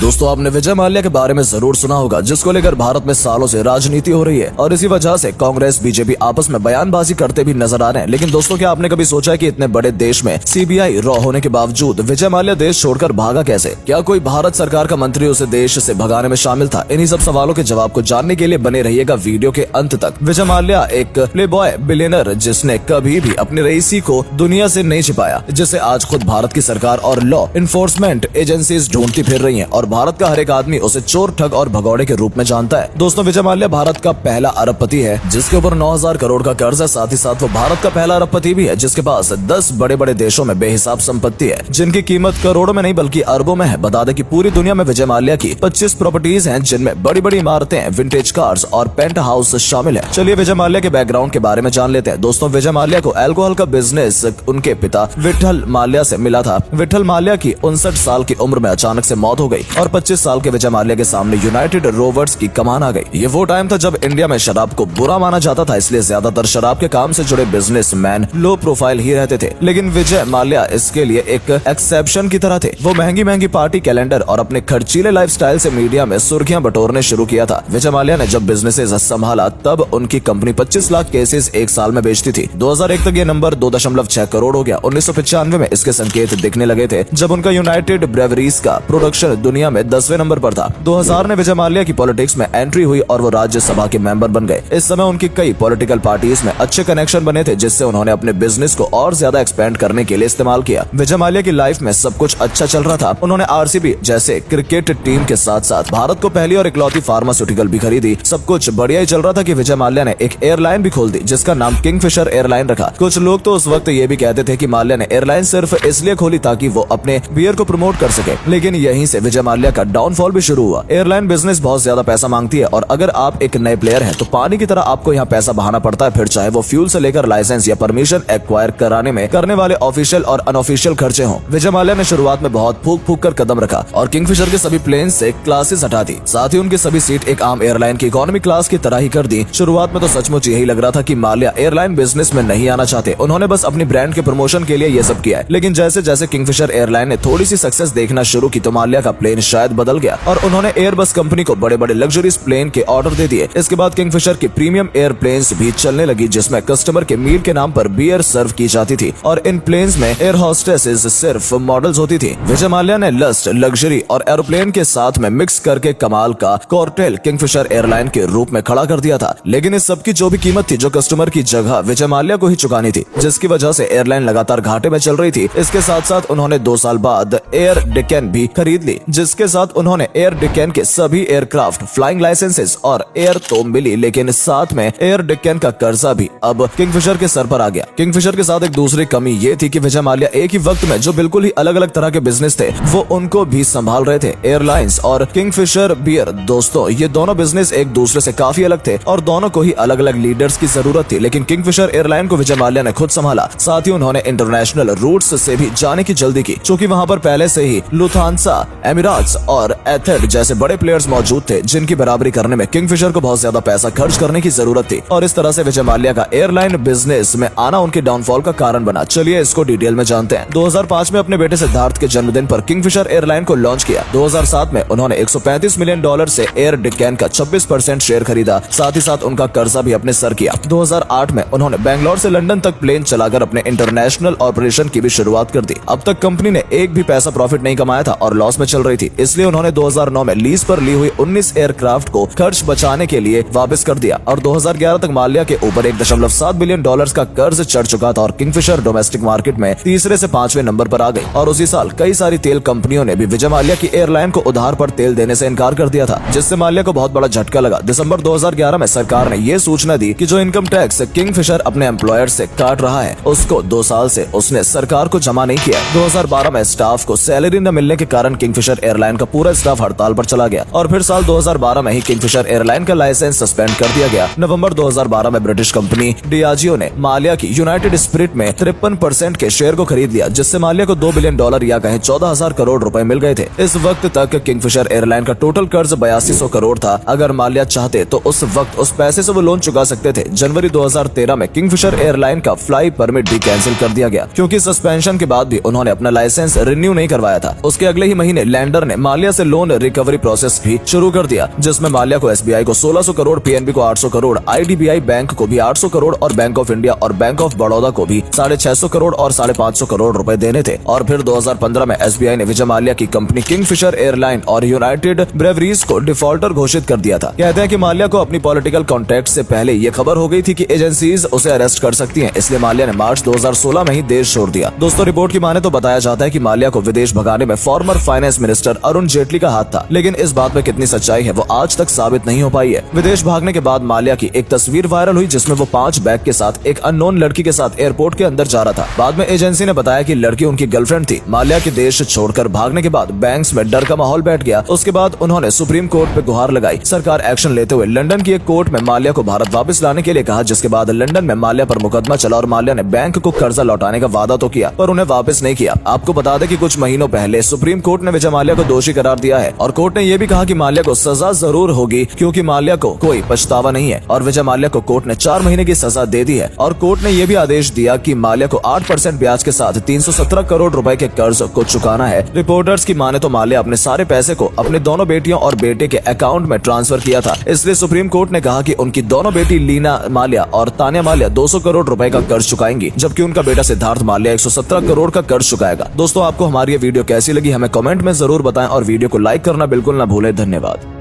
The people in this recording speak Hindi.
दोस्तों, आपने विजय माल्या के बारे में जरूर सुना होगा, जिसको लेकर भारत में सालों से राजनीति हो रही है और इसी वजह से कांग्रेस बीजेपी आपस में बयानबाजी करते भी नजर आ रहे हैं। लेकिन दोस्तों, क्या आपने कभी सोचा कि इतने बड़े देश में सीबीआई रॉ होने के बावजूद विजय माल्या देश छोड़कर भागा कैसे? क्या कोई भारत सरकार का मंत्री उसे देश से भगाने में शामिल था? इन्हीं सब सवालों के जवाब को जानने के लिए बने रहिएगा वीडियो के अंत तक। विजय माल्या एक प्लेबॉय बिलियनर जिसने कभी भी अपनी रईसी को दुनिया से नहीं छिपाया, जिसे आज खुद भारत की सरकार और लॉ इन्फोर्समेंट एजेंसीज ढूंढती फिर रही हैं और भारत का हर एक आदमी उसे चोर, ठग और भगौड़े के रूप में जानता है। दोस्तों, विजय माल्या भारत का पहला अरबपति है जिसके ऊपर 9,000 करोड़ का कर्ज है। साथ ही साथ वो भारत का पहला अरबपति भी है जिसके पास 10 बड़े बड़े देशों में बेहिसाब संपत्ति है, जिनकी कीमत करोड़ों में नहीं बल्कि अरबों में है। बता दें कि पूरी दुनिया में विजय माल्या की 25 प्रॉपर्टीज हैं, जिनमें बड़ी बड़ी इमारतें, विंटेज कार्स और पेंट हाउस शामिल है। चलिए विजय माल्या के बैकग्राउंड के बारे में जान लेते हैं। दोस्तों, विजय माल्या को अल्कोहल का बिजनेस उनके पिता विठल माल्या से मिला था। विठल माल्या की 59 साल की उम्र में अचानक से मौत हो गई और 25 साल के विजय माल्या के सामने यूनाइटेड रोवर्स की कमान आ गई। ये वो टाइम था जब इंडिया में शराब को बुरा माना जाता था, इसलिए ज्यादातर शराब के काम से जुड़े बिजनेसमैन लो प्रोफाइल ही रहते थे। लेकिन विजय माल्या इसके लिए एक एक्सेप्शन की तरह थे। वो महंगी महंगी पार्टी कैलेंडर और अपने खर्चीले लाइफस्टाइल से मीडिया में सुर्खियां बटोरने शुरू किया था। विजय माल्या ने जब बिजनेसेस संभाला तब उनकी कंपनी 25 लाख केसेस एक साल में बेचती थी। 2001 तक ये नंबर 2.6 करोड़ हो गया। 1995 में इसके संकेत दिखने लगे थे जब उनका यूनाइटेड ब्रेवरीज का प्रोडक्शन दुनिया में 10वें नंबर पर था। 2000 में विजय माल्या की पॉलिटिक्स में एंट्री हुई और वो राज्यसभा के मेंबर बन गए। इस समय उनकी कई पॉलिटिकल पार्टीज में अच्छे कनेक्शन बने थे, जिससे उन्होंने अपने बिजनेस को और ज्यादा एक्सपेंड करने के लिए इस्तेमाल किया। विजय माल्या की लाइफ में सब कुछ अच्छा चल रहा था। उन्होंने आरसीबी जैसे क्रिकेट टीम के साथ साथ भारत को पहली और इकलौती फार्मास्यूटिकल भी खरीदी। सब कुछ बढ़िया ही चल रहा था कि विजय माल्या ने एक एयरलाइन भी खोल दी जिसका नाम किंगफिशर एयरलाइन रखा। कुछ लोग तो उस वक्त ये भी कहते थे कि माल्या ने एयरलाइन सिर्फ इसलिए खोली ताकि वो अपने बियर को प्रमोट कर सके, लेकिन यहीं से विजय माल्या का डाउनफॉल भी शुरू हुआ। एयरलाइन बिजनेस बहुत ज्यादा पैसा मांगती है और अगर आप एक नए प्लेयर हैं तो पानी की तरह आपको यहाँ पैसा बहाना पड़ता है, फिर चाहे वो फ्यूल से लेकर लाइसेंस या परमिशन एक्वायर कराने में करने वाले ऑफिशियल और अनऑफिशियल खर्चे हों। विजय माल्या ने शुरुआत में बहुत फूक फूक कर कदम रखा और किंगफिशर के सभी प्लेन से क्लासेस हटा दी। साथ ही उनकी सभी सीट एक आम एयरलाइन की इकोनॉमी क्लास की तरह ही कर दी। शुरुआत में तो सचमुच यही लग रहा था कि माल्या एयरलाइन बिजनेस में नहीं आना चाहते, उन्होंने बस अपनी ब्रांड के प्रमोशन के लिए ये सब किया है। लेकिन जैसे जैसे किंगफिशर एयरलाइन ने थोड़ी सी सक्सेस देखना शुरू की तो माल्या का प्लेन शायद बदल गया और उन्होंने एयरबस कंपनी को बड़े बड़े लग्जरीज प्लेन के ऑर्डर दे दिए। इसके बाद किंगफिशर की प्रीमियम एयरप्लेन्स भी चलने लगी, जिसमें कस्टमर के मील के नाम पर बियर सर्व की जाती थी और इन प्लेन्स में एयर होस्टेसेस सिर्फ मॉडल्स होती थी। विजय माल्या ने लस्ट, लग्जरी और एरोप्लेन के साथ में मिक्स करके कमाल का कॉकटेल किंगफिशर एयरलाइन के रूप में खड़ा कर दिया था। लेकिन इस सब की जो भी कीमत थी, जो कस्टमर की जगह विजय माल्या को ही चुकानी थी, जिसकी वजह से एयरलाइन लगातार घाटे में चल रही थी। इसके साथ साथ उन्होंने 2 साल बाद एयर डेक्कन भी खरीद ली, जिसके साथ उन्होंने एयर डेक्कन के सभी एयरक्राफ्ट, फ्लाइंग लाइसेंसेस और एयर तो मिली, लेकिन साथ में एयर डेक्कन का कर्जा भी अब किंगफिशर के सर पर आ गया। किंगफिशर के साथ एक दूसरी कमी ये थी कि विजय माल्या एक ही वक्त में जो बिल्कुल ही अलग अलग तरह के बिजनेस थे वो उनको भी संभाल रहे थे। एयरलाइंस और किंगफिशर बियर, दोस्तों ये दोनों बिजनेस एक दूसरे से काफी अलग थे और दोनों को ही अलग अलग लीडर्स की जरूरत थी। लेकिन किंगफिशर एयरलाइन को विजय माल्या ने खुद संभाला। साथ ही उन्होंने इंटरनेशनल रूट्स से भी जाने की जल्दी की, क्योंकि वहां पर पहले से ही लुफ्थांसा, एमिरेट्स और एथिड जैसे बड़े प्लेयर्स मौजूद थे, जिनकी बराबरी करने में किंगफिशर को बहुत ज्यादा पैसा खर्च करने की जरूरत थी और इस तरह से विजय माल्या का एयरलाइन बिजनेस में आना उनके डाउनफॉल का कारण बना। चलिए इसको डिटेल में जानते हैं। 2005 में अपने बेटे सिद्धार्थ के जन्मदिन पर किंगफिशर एयरलाइन को लॉन्च किया। 2007 में उन्होंने $135 मिलियन से एयर डेक्कन का 26% शेयर खरीदा। साथ ही साथ उनका कर्जा भी अपने सर किया। 2008 में उन्होंने बैंगलोर से लंदन तक प्लेन चलाकर अपने इंटरनेशनल ऑपरेशन की भी शुरुआत कर दी। अब तक कंपनी ने एक भी पैसा प्रॉफिट नहीं कमाया था और लॉस में चल रही थी, इसलिए उन्होंने 2009 में लीज पर ली हुई 19 एयरक्राफ्ट को खर्च बचाने के लिए वापस कर दिया और 2011 तक माल्या के ऊपर $1.7 बिलियन का कर्ज चढ़ चुका था और किंगफिशर डोमेस्टिक मार्केट में तीसरे से 5वें नंबर पर आ गई। और उसी साल कई सारी तेल कंपनियों ने भी विजय माल्या की एयरलाइन को उधार पर तेल देने से इनकार कर दिया था, जिससे माल्या को बहुत बड़ा झटका लगा। दिसंबर 2011 में सरकार ने ये सूचना दी कि जो इनकम टैक्स किंगफिशर अपने एम्प्लॉयर से काट रहा है उसको 2 साल से उसने सरकार को जमा नहीं किया। 2012 में स्टाफ को सैलरी न मिलने के कारण किंगफिशर एयरलाइन का पूरा स्टाफ हड़ताल पर चला गया और फिर साल 2012 में ही किंगफिशर एयरलाइन का लाइसेंस सस्पेंड कर दिया गया। नवंबर 2012 में ब्रिटिश कंपनी डियाजियो ने माल्या की यूनाइटेड स्पिरिट में 53% के शेयर को खरीद लिया, जिससे माल्या को $2 बिलियन या कहें 14,000 करोड़ रुपए मिल गए थे। इस वक्त तक किंगफिशर एयरलाइन का टोटल कर्ज 8200 करोड़ था। अगर माल्या चाहते तो उस वक्त उस पैसे से वो लोन चुका सकते थे। जनवरी 2013 में किंगफिशर एयरलाइन का फ्लाई परमिट भी कैंसिल कर दिया गया, क्योंकि सस्पेंशन के बाद भी उन्होंने अपना लाइसेंस रिन्यू नहीं करवाया था। उसके अगले ही महीने लैंडर ने माल्या से लोन रिकवरी प्रोसेस भी शुरू कर दिया, जिसमें माल्या को एसबीआई को 1600 करोड़, पीएनबी को 800 करोड़, आईडीबीआई बैंक को भी 800 करोड़ और बैंक ऑफ इंडिया और बैंक ऑफ बड़ौदा को भी 650 करोड़ और 550 करोड़ रुपए देने थे। और फिर 2015 में एसबीआई ने विजय माल्या की कंपनी किंगफिशर एयरलाइन और यूनाइटेड ब्रेवरीज को डिफॉल्टर घोषित कर दिया था। कहते हैं कि माल्या को अपनी पॉलिटिकल कॉन्टैक्ट से पहले ये खबर हो गई थी कि एजेंसीज उसे अरेस्ट कर सकती हैं, इसलिए माल्या ने मार्च 2016 में ही देश छोड़ दिया। दोस्तों, रिपोर्ट की माने तो बताया जाता है कि माल्या को विदेश भगाने में former finance minister Arun Jaitley का हाथ था, लेकिन इस बात में कितनी सच्चाई है वो आज तक साबित नहीं हो पाई है। विदेश भागने के बाद माल्या की एक तस्वीर वायरल हुई जिसमें वो 5 बैग के साथ एक अननोन लड़की के साथ एयरपोर्ट के अंदर जा रहा था। बाद में एजेंसी ने बताया कि लड़की उनकी गर्लफ्रेंड थी। माल्या के देश छोड़कर भागने के बाद बैंक्स में डर का माहौल बैठ गया। उसके बाद उन्होंने सुप्रीम कोर्ट पे गुहार लगाई। सरकार एक्शन लेते हुए लंदन की एक कोर्ट में माल्या को भारत वापस लाने के लिए कहा, जिसके बाद लंदन में माल्या पर मुकदमा चला और माल्या ने बैंक को कर्जा लौटाने का वादा तो किया पर उन्हें वापस नहीं किया। आपको बता दें कि कुछ महीनों पहले सुप्रीम कोर्ट ने विजय माल्या को दोषी करार दिया है और कोर्ट ने यह भी कहा कि माल्या को सजा जरूर होगी क्योंकि माल्या को कोई पछतावा नहीं है। और विजय माल्या को कोर्ट ने 4 महीने की सजा दे दी है और कोर्ट ने यह भी आदेश दिया कि माल्या को 8% ब्याज के साथ 317 करोड़ रुपए के कर्ज को चुकाना है। रिपोर्टर्स की माने तो माल्या अपने सारे पैसे को अपने दोनों बेटियों और बेटे के अकाउंट में ट्रांसफर किया था, इसलिए सुप्रीम कोर्ट ने कहा कि उनकी दोनों बेटी लीना माल्या और तान्या माल्या 200 करोड़ रुपए का कर्ज चुकाएंगी, जबकि उनका बेटा सिद्धार्थ माल्या 117 करोड़ का कर्ज चुकाएगा। दोस्तों, आपको हमारी ये वीडियो कैसी लगी हमें कमेंट में जरूर बताएं और वीडियो को लाइक करना बिल्कुल ना भूलें। धन्यवाद।